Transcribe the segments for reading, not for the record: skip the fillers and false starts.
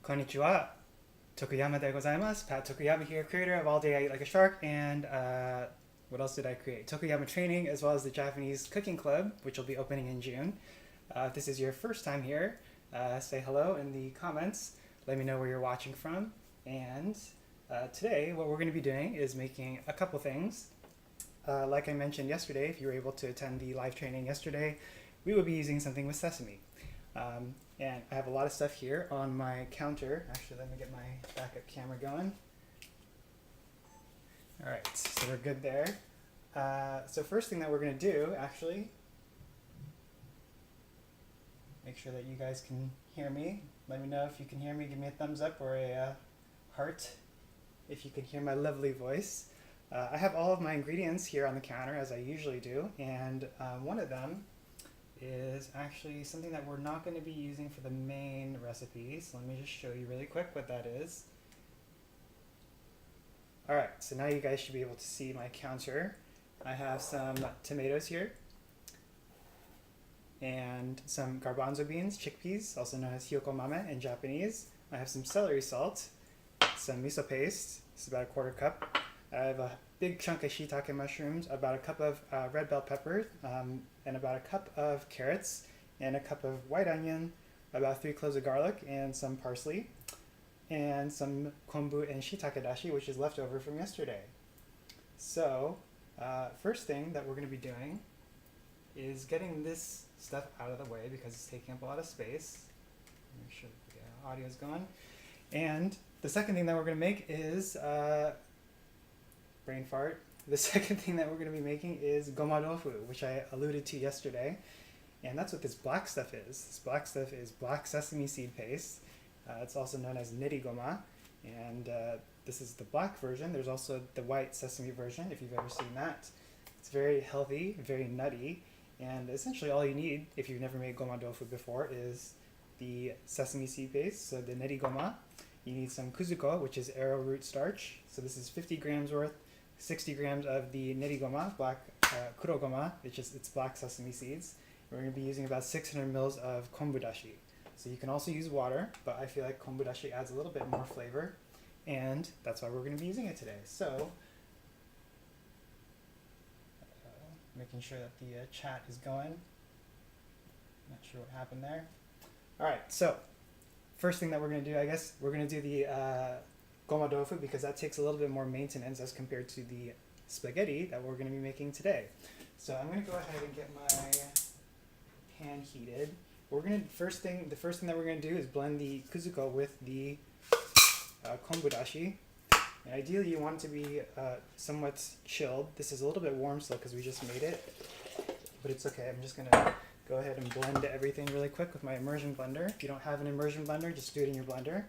Konnichiwa. Tokuyama de gozaimasu. Pat Tokuyama here, creator of All Day I Eat Like a Shark, and what else did I create? Tokuyama Training, as well as the Japanese Cooking Club, which will be opening in June. If this is your first time here, say hello in the comments. Let me know where you're watching from. And today, what we're going to be doing is making a couple things. Like I mentioned yesterday, if you were able to attend the live training yesterday, we will be using something with sesame. And I have a lot of stuff here on my counter. Actually, let me get my backup camera going. All right, so we're good there. So first thing that we're going to do, actually, make sure that you guys can hear me. Let me know if you can hear me. Give me a thumbs up or a heart if you can hear my lovely voice. I have all of my ingredients here on the counter, as I usually do, and one of them is actually something that we're not going to be using for the main recipe. So let me just show you really quick what that is. Alright, so now you guys should be able to see my counter. I have some tomatoes here, and some garbanzo beans, chickpeas, also known as hyokomame in Japanese. I have some celery salt, some miso paste, this is about a quarter cup. I have a big chunk of shiitake mushrooms, about a cup of red bell pepper, and about a cup of carrots, and a cup of white onion, about 3 cloves of garlic, and some parsley, and some kombu and shiitake dashi, which is left over from yesterday. So, first thing that we're going to be doing is getting this stuff out of the way because it's taking up a lot of space. Make sure the audio is going. And the second thing that we're going to make is brain fart. The second thing that we're going to be making is goma tofu, which I alluded to yesterday. And that's what this black stuff is. This black stuff is black sesame seed paste. It's also known as neri-goma. And this is the black version. There's also the white sesame version, if you've ever seen that. It's very healthy, very nutty. And essentially all you need, if you've never made goma tofu before, is the sesame seed paste, so the neri-goma. You need some kuzuko, which is arrowroot starch. So this is 50 grams worth. 60 grams of the neri-goma, black kurogoma, it's black sesame seeds. We're going to be using about 600 mils of kombu dashi. So you can also use water, but I feel like kombu dashi adds a little bit more flavor, and that's why we're going to be using it today. So, making sure that the chat is going. Not sure what happened there. All right, so first thing that we're going to do, I guess, we're going to do the goma tofu because that takes a little bit more maintenance as compared to the spaghetti that we're going to be making today. So I'm going to go ahead and get my pan heated. The first thing that we're going to do is blend the kuzuko with the kombu dashi. And ideally you want it to be somewhat chilled. This is a little bit warm still because we just made it, but it's okay. I'm just going to go ahead and blend everything really quick with my immersion blender. If you don't have an immersion blender, just do it in your blender.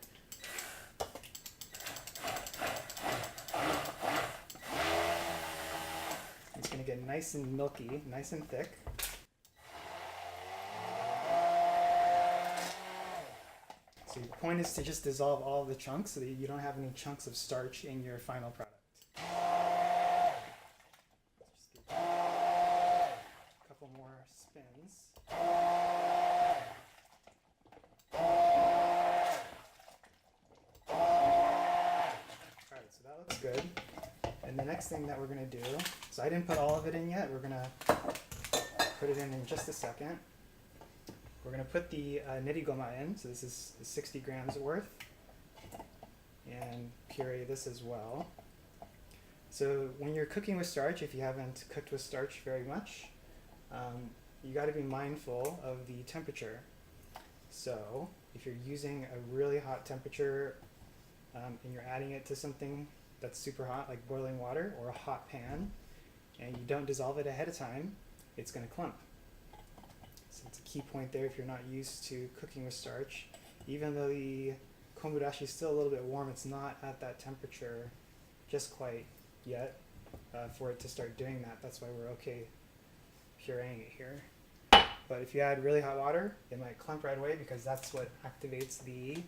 It's going to get nice and milky, nice and thick. So the point is to just dissolve all of the chunks so that you don't have any chunks of starch in your final product. Just give it a couple more spins. Alright, so that looks good. And the next thing that we're going to do, so I didn't put all of it in yet, we're going to put it in just a second. We're going to put the neri-goma in, so this is 60 grams worth, and puree this as well. So when you're cooking with starch, if you haven't cooked with starch very much, you got to be mindful of the temperature. So if you're using a really hot temperature and you're adding it to something that's super hot, like boiling water or a hot pan, and you don't dissolve it ahead of time, it's going to clump. So it's a key point there if you're not used to cooking with starch. Even though the kombu dashi is still a little bit warm, it's not at that temperature just quite yet for it to start doing that. That's why we're okay pureeing it here. But if you add really hot water, it might clump right away because that's what activates the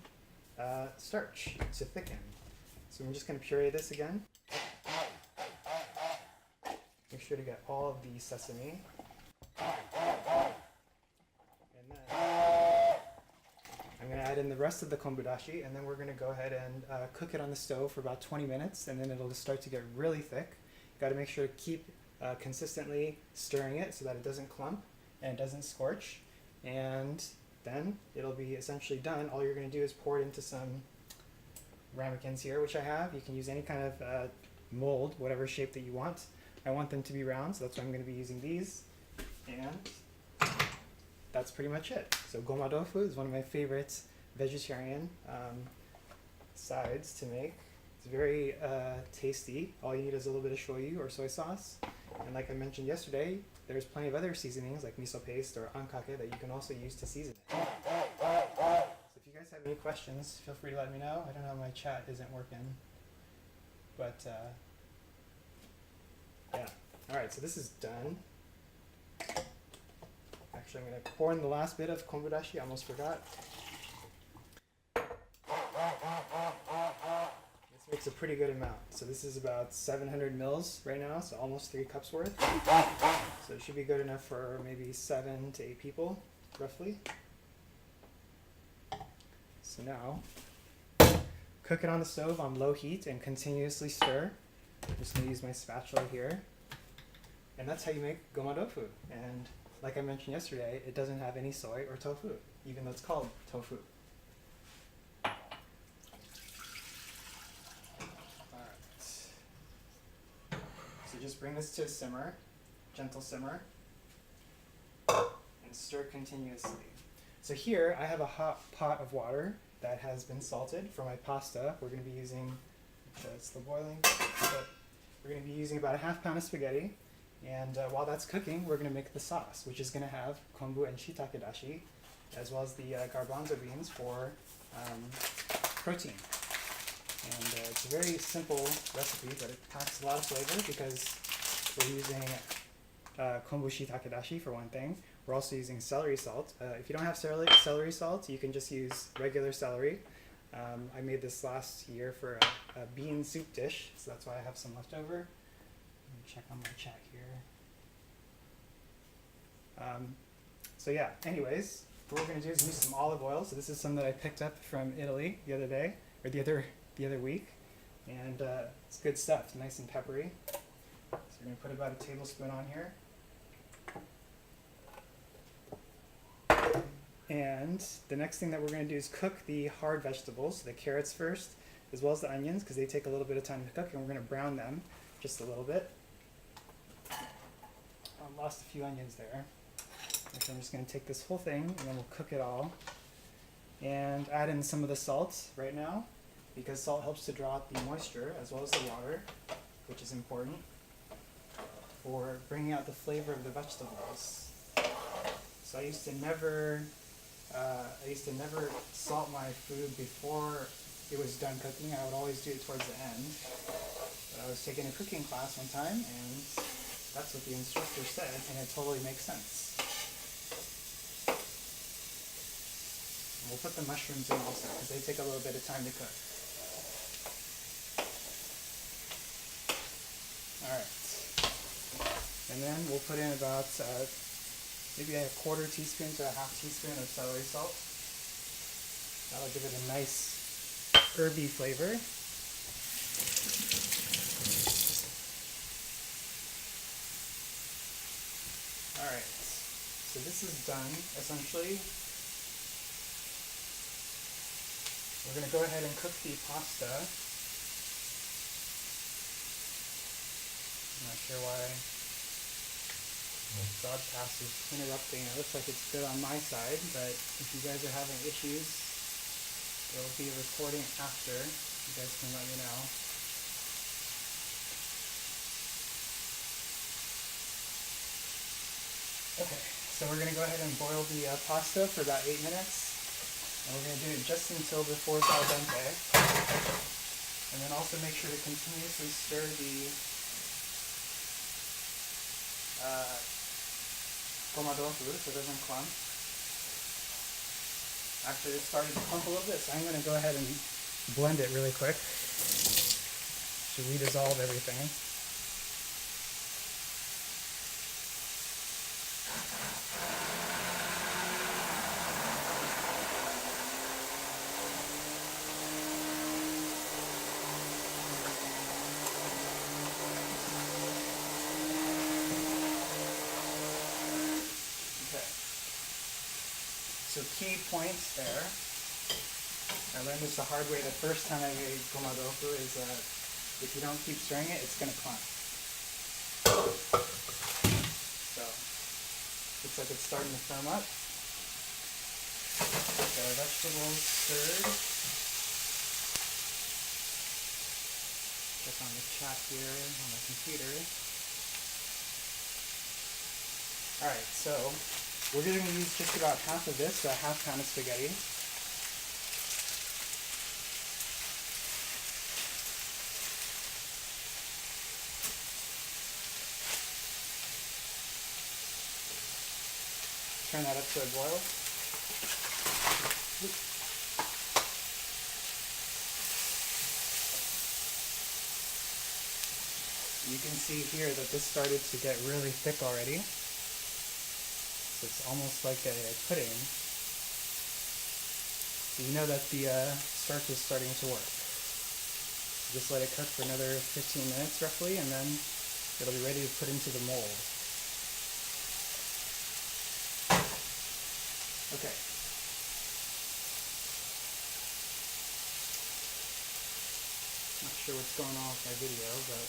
starch to thicken. So I'm just going to puree this again. Make sure to get all of the sesame. And then I'm going to add add in the rest of the kombu dashi, and then we're going to go ahead and cook it on the stove for about 20 minutes, and then it'll start to get really thick. Got to make sure to keep consistently stirring it so that it doesn't clump and it doesn't scorch, and then it'll be essentially done. All you're going to do is pour it into some ramekins here, which I have. You can use any kind of mold, whatever shape that you want. I want them to be round, so that's why I'm going to be using these. And that's pretty much it. So goma tofu is one of my favorite vegetarian sides to make. It's very tasty. All you need is a little bit of shoyu or soy sauce. And like I mentioned yesterday, there's plenty of other seasonings like miso paste or ankake that you can also use to season it. So if you guys have any questions, feel free to let me know. I don't know, my chat isn't working. But yeah. Alright, so this is done. Actually, I'm going to pour in the last bit of kombu dashi. I almost forgot. This makes a pretty good amount. So this is about 700 mils right now, so almost 3 cups worth. So it should be good enough for maybe 7 to 8 people, roughly. So now, cook it on the stove on low heat and continuously stir. I'm just going to use my spatula here. And that's how you make goma tofu. And like I mentioned yesterday, it doesn't have any soy or tofu, even though it's called tofu. Alright. So just bring this to a simmer, gentle simmer, and stir continuously. So here I have a hot pot of water that has been salted for my pasta. We're going to be using, it's still boiling, but we're going to be using about a ½ pound of spaghetti. And while that's cooking, we're going to make the sauce, which is going to have kombu and shiitake dashi, as well as the garbanzo beans for protein. And it's a very simple recipe, but it packs a lot of flavor because we're using kombu shiitake dashi for one thing. We're also using celery salt. If you don't have celery salt, you can just use regular celery. I made this last year for a bean soup dish, so that's why I have some left over. Check on my chat here. So yeah, anyways, what we're going to do is use some olive oil. So this is some that I picked up from Italy the other day, or the other week. And it's good stuff. It's nice and peppery. So we're going to put about a tablespoon on here. And the next thing that we're going to do is cook the hard vegetables, the carrots first, as well as the onions, because they take a little bit of time to cook, and we're going to brown them just a little bit. I lost a few onions there. So I'm just going to take this whole thing and then we'll cook it all. And add in some of the salt right now, because salt helps to draw out the moisture as well as the water, which is important for bringing out the flavor of the vegetables. So I used to never salt my food before it was done cooking. I would always do it towards the end. But I was taking a cooking class one time, and that's what the instructor said, and it totally makes sense. And we'll put the mushrooms in also, because they take a little bit of time to cook. Alright. And then we'll put in about maybe a ¼ teaspoon to a ½ teaspoon of celery salt. That'll give it a nice herby flavor. Alright, so this is done essentially. We're going to go ahead and cook the pasta. I'm not sure why the broadcast is interrupting. It looks like it's good on my side, but if you guys are having issues, it'll be recording after. You guys can let me know. Okay, so we're going to go ahead and boil the pasta for about 8 minutes. And we're going to do it just until before it's al dente. And then also make sure to continuously stir the goma tofu so it doesn't clump. Actually, it started to clump a little bit, so I'm going to go ahead and blend it really quick to redissolve everything. key point there, I learned this the hard way the first time I made goma tofu, is that if you don't keep stirring it, it's going to clump. So, looks like it's starting to firm up. Got our vegetables stirred. Check on the chat here on my computer. Alright, so we're going to use just about half of this, so a half pound of spaghetti. Turn that up to a boil. You can see here that this started to get really thick already. So it's almost like a pudding. So you know that the starch is starting to work. So just let it cook for another 15 minutes roughly, and then it'll be ready to put into the mold. Okay. Not sure what's going on with my video, but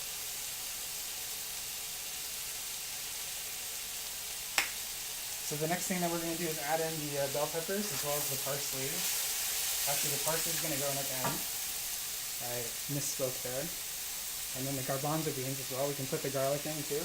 so the next thing that we're going to do is add in the bell peppers as well as the parsley. Actually, the parsley is going to go in at the end. I misspoke there. And then the garbanzo beans as well. We can put the garlic in too.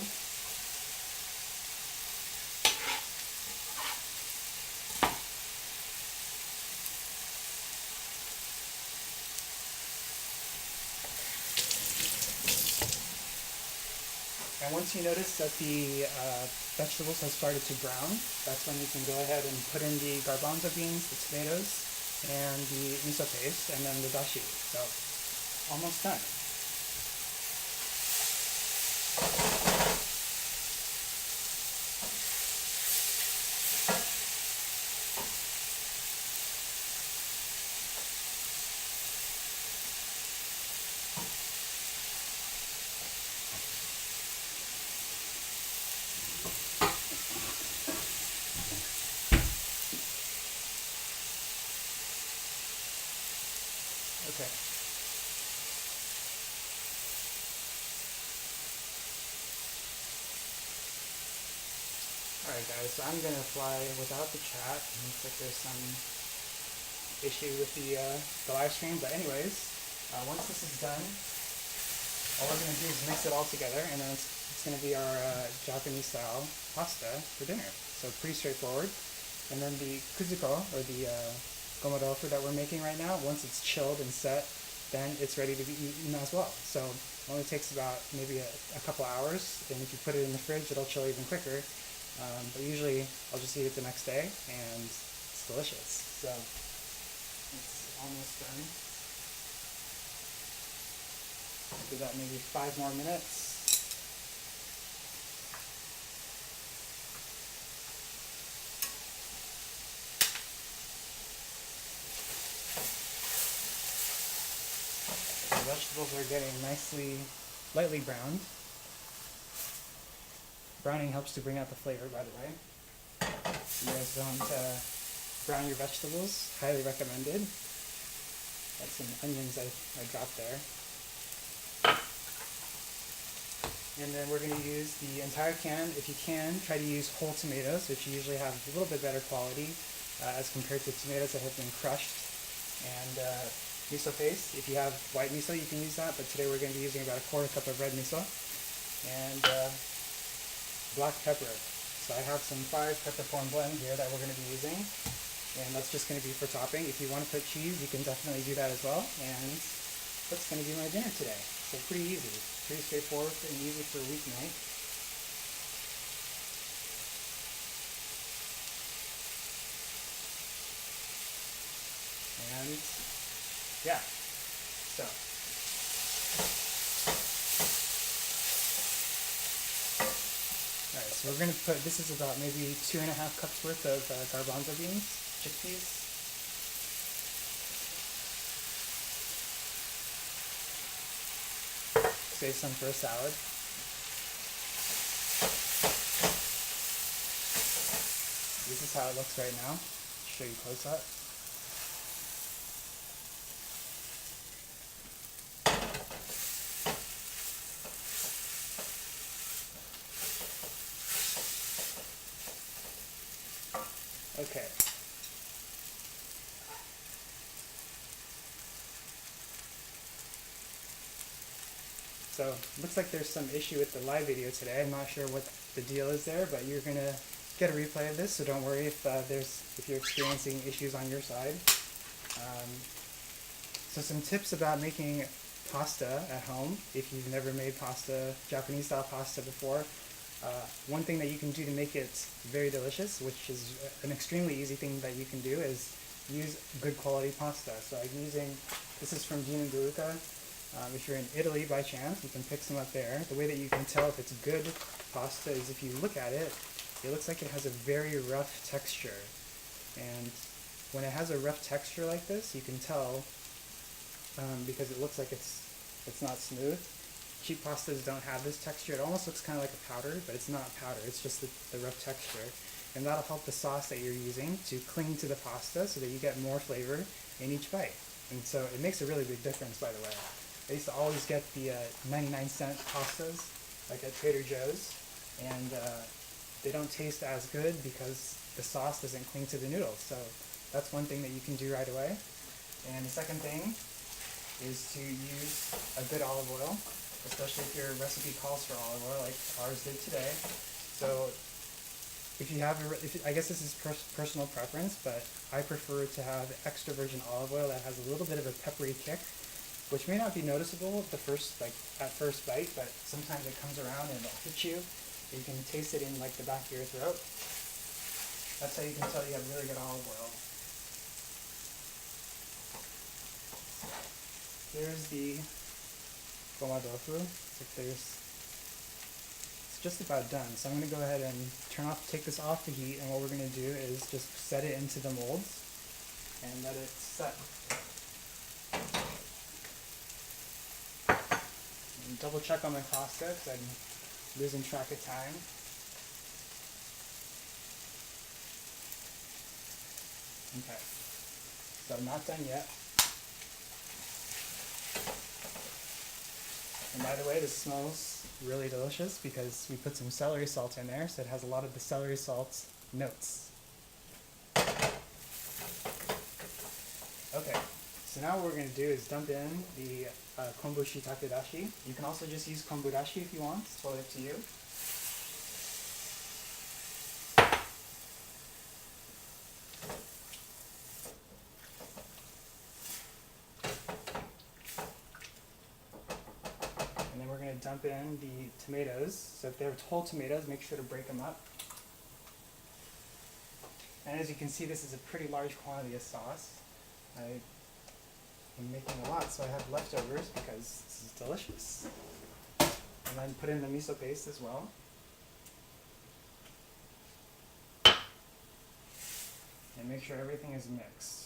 And once you notice that the vegetables have started to brown, that's when you can go ahead and put in the garbanzo beans, the tomatoes, and the miso paste, and then the dashi. So, almost done. Okay. Alright guys, so I'm going to fly without the chat. It looks like there's some issue with the live stream, but anyways, once this is done, all we're going to do is mix it all together, and then it's going to be our Japanese style pasta for dinner. So pretty straightforward. And then the kuzuko, or the goma tofu that we're making right now, once it's chilled and set, then it's ready to be eaten as well. So it only takes about maybe a couple hours, and if you put it in the fridge, it'll chill even quicker. But usually I'll just eat it the next day, and it's delicious. So it's almost done. Do that maybe 5 more minutes. The vegetables are getting lightly browned. Browning helps to bring out the flavor, by the way. If you guys don't brown your vegetables, highly recommended. Got some onions I dropped there. And then we're going to use the entire can. If you can, try to use whole tomatoes, which usually have a little bit better quality as compared to tomatoes that have been crushed. And miso paste, if you have white miso, you can use that, but today we're going to be using about 1/4 cup of red miso. And black pepper. So I have some 5 peppercorn blend here that we're going to be using, and that's just going to be for topping. If you want to put cheese, you can definitely do that as well, and that's going to be my dinner today. So pretty easy, pretty straightforward and easy for a weeknight. And yeah, so alright, so we're going to put, this is about maybe 2.5 cups worth of garbanzo beans, chickpeas. Save some for a salad. This is how it looks right now. show you close up. Okay. So, looks like there's some issue with the live video today. I'm not sure what the deal is there, but you're gonna get a replay of this, so don't worry if you're experiencing issues on your side. So some tips about making pasta at home, if you've never made pasta, Japanese style pasta before. One thing that you can do to make it very delicious, which is an extremely easy thing that you can do, is use good quality pasta. So I'm using, this is from Dino Galuca. If you're in Italy by chance, you can pick some up there. The way that you can tell if it's good pasta is if you look at it, it looks like it has a very rough texture. And when it has a rough texture like this, you can tell because it looks like it's not smooth. Cheap pastas don't have this texture. It almost looks kind of like a powder, but it's not powder. It's just the rough texture. And that'll help the sauce that you're using to cling to the pasta so that you get more flavor in each bite. And so it makes a really big difference, by the way. I used to always get the 99-cent pastas, like at Trader Joe's, and they don't taste as good because the sauce doesn't cling to the noodles. So that's one thing that you can do right away. And the second thing is to use a good olive oil, especially if your recipe calls for olive oil like ours did today. So if you have, I guess this is personal preference, but I prefer to have extra virgin olive oil that has a little bit of a peppery kick, which may not be noticeable at first bite, but sometimes it comes around and it'll hit you. You can taste it in like the back of your throat. That's how you can tell you have really good olive oil. There's the gomadofu. It's just about done. So I'm going to go ahead and take this off the heat, and what we're going to do is just set it into the molds and let it set. And double check on my pasta because I'm losing track of time. Okay, so I'm not done yet. And by the way, this smells really delicious because we put some celery salt in there, so it has a lot of the celery salt notes. Okay, so now what we're going to do is dump in the kombu shiitake dashi. You can also just use kombu dashi if you want, it's totally up to you. And then we're going to dump in the tomatoes. So if they're whole tomatoes, make sure to break them up. And as you can see, this is a pretty large quantity of sauce. I'm making a lot, so I have leftovers because this is delicious. And then put in the miso paste as well. And make sure everything is mixed.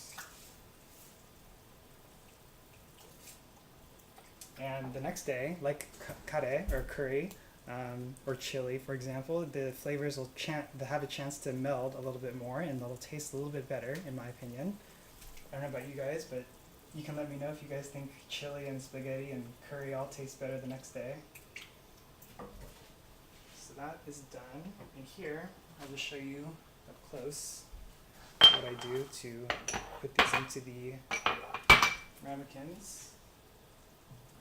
And the next day, like kare or curry or chili, for example, the flavors will have a chance to meld a little bit more, and they'll taste a little bit better, in my opinion. I don't know about you guys, but you can let me know if you guys think chili and spaghetti and curry all taste better the next day. So that is done. And here, I'll just show you up close what I do to put these into the ramekins.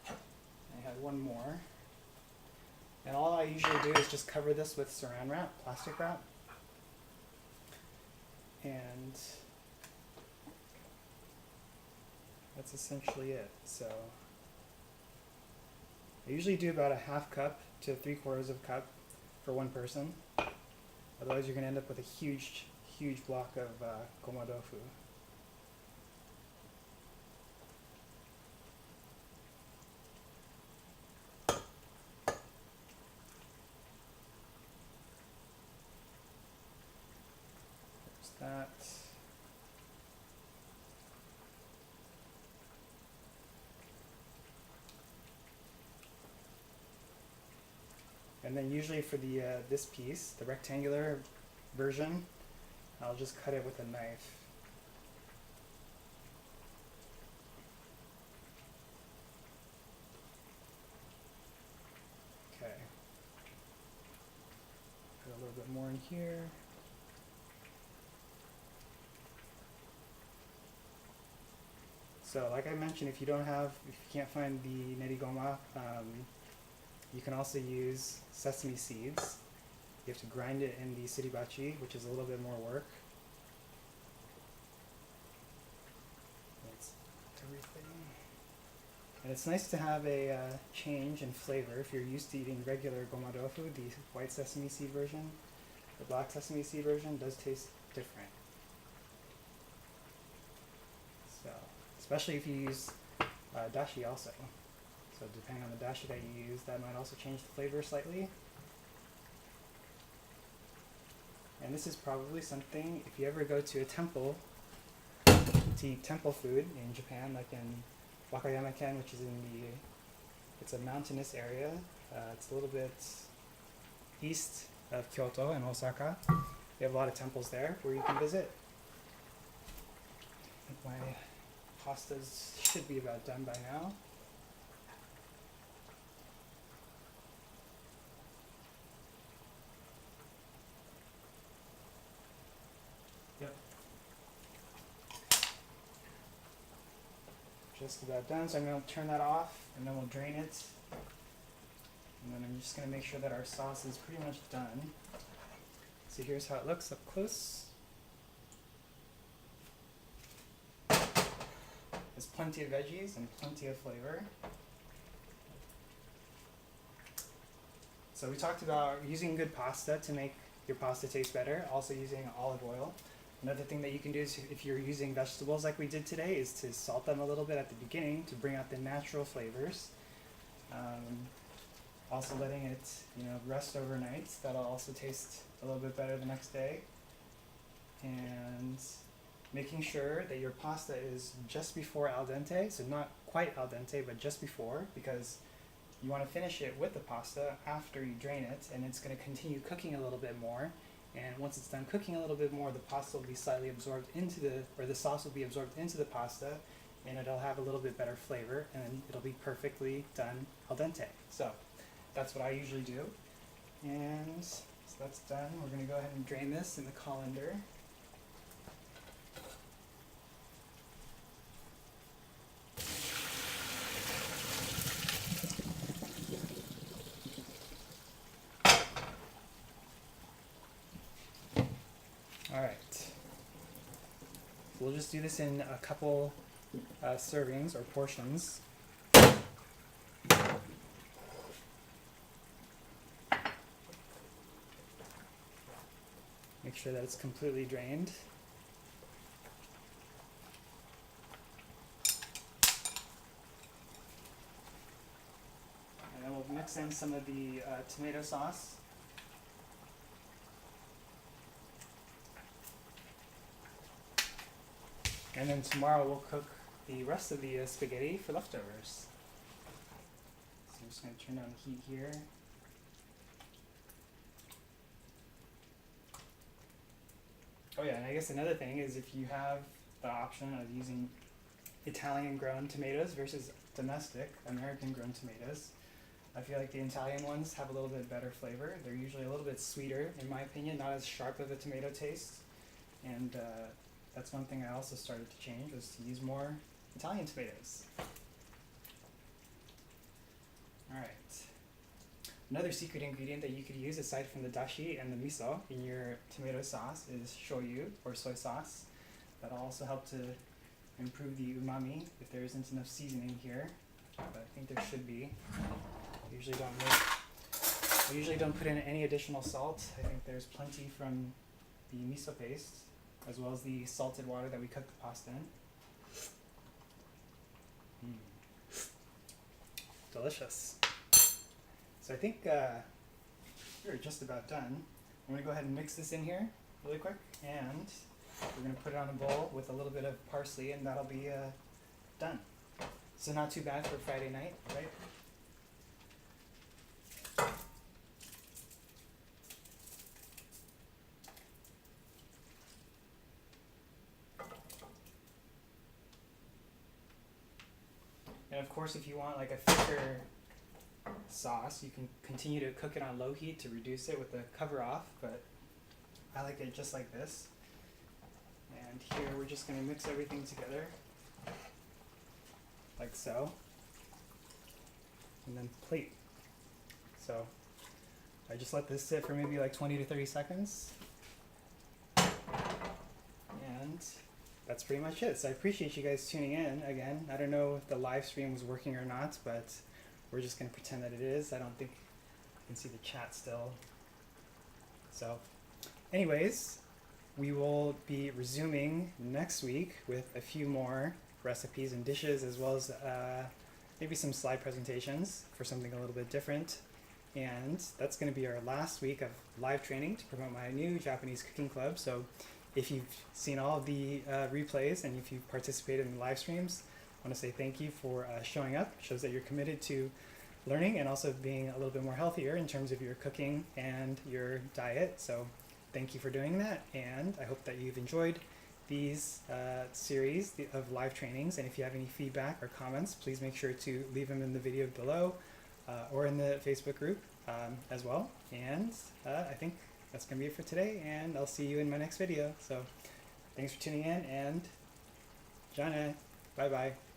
I had one more. And all I usually do is just cover this with saran wrap, plastic wrap. And that's essentially it. So I usually do about a half cup to 3/4 of a cup for one person. Otherwise you're going to end up with a huge block of gomadofu. That. And then usually for the this piece, the rectangular version, I'll just cut it with a knife. here. So like I mentioned, if you can't find the nerigoma, you can also use sesame seeds. You have to grind it in the suribachi, which is a little bit more work. That's everything. And it's nice to have a change in flavor. If you're used to eating regular goma tofu, the white sesame seed version, the black sesame seed version does taste different. So, especially if you use dashi also. So depending on the dashi that you use, that might also change the flavor slightly. And this is probably something, if you ever go to a temple to eat temple food in Japan, like in Wakayama-ken, which is it's a mountainous area. It's a little bit east of Kyoto and Osaka. They have a lot of temples there where you can visit. I think my pastas should be about done by now. Yep. Just about done, so I'm going to turn that off and then we'll drain it. And then I'm just going to make sure that our sauce is pretty much done. So here's how it looks up close. There's plenty of veggies and plenty of flavor. So we talked about using good pasta to make your pasta taste better, also using olive oil. Another thing that you can do is if you're using vegetables like we did today is to salt them a little bit at the beginning to bring out the natural flavors. Also letting it rest overnight. That'll also taste a little bit better the next day. And making sure that your pasta is just before al dente, so not quite al dente, but just before, because you want to finish it with the pasta after you drain it, and it's going to continue cooking a little bit more. And once it's done cooking a little bit more, the pasta will be slightly absorbed the sauce will be absorbed into the pasta, and it'll have a little bit better flavor, and then it'll be perfectly done al dente. So that's what I usually do. And so that's done. We're going to go ahead and drain this in the colander. Alright, so we'll just do this in a couple servings or portions. Make sure that it's completely drained. And then we'll mix in some of the tomato sauce. And then tomorrow we'll cook the rest of the spaghetti for leftovers. So I'm just going to turn down the heat here. Oh yeah, and I guess another thing is if you have the option of using Italian grown tomatoes versus domestic American grown tomatoes, I feel like the Italian ones have a little bit better flavor. They're usually a little bit sweeter, in my opinion, not as sharp of a tomato taste. And that's one thing I also started to change, was to use more Italian tomatoes. Alright. Another secret ingredient that you could use aside from the dashi and the miso in your tomato sauce is shoyu, or soy sauce. That'll also help to improve the umami if there isn't enough seasoning here, but I think there should be. I usually don't put in any additional salt. I think there's plenty from the miso paste, as well as the salted water that we cooked the pasta in. Delicious. So I think we're just about done. I'm going to go ahead and mix this in here really quick, and we're going to put it on a bowl with a little bit of parsley, and that'll be done. So not too bad for Friday night, right? And of course, if you want like a thicker sauce, you can continue to cook it on low heat to reduce it with the cover off, but I like it just like this. And here we're just going to mix everything together, like so, and then plate. So I just let this sit for maybe like 20 to 30 seconds. And that's pretty much it. So I appreciate you guys tuning in again. I don't know if the live stream was working or not, but we're just going to pretend that it is. I don't think you can see the chat still. So anyways, we will be resuming next week with a few more recipes and dishes, as well as maybe some slide presentations for something a little bit different. And that's going to be our last week of live training to promote my new Japanese cooking club. So if you've seen all of the replays and if you've participated in the live streams, I want to say thank you for showing up. It shows that you're committed to learning and also being a little bit more healthier in terms of your cooking and your diet. So thank you for doing that, and I hope that you've enjoyed these series of live trainings. And if you have any feedback or comments, please make sure to leave them in the video below or in the Facebook group as well. And I think that's going to be it for today, and I'll see you in my next video. So thanks for tuning in, and Jana, bye-bye.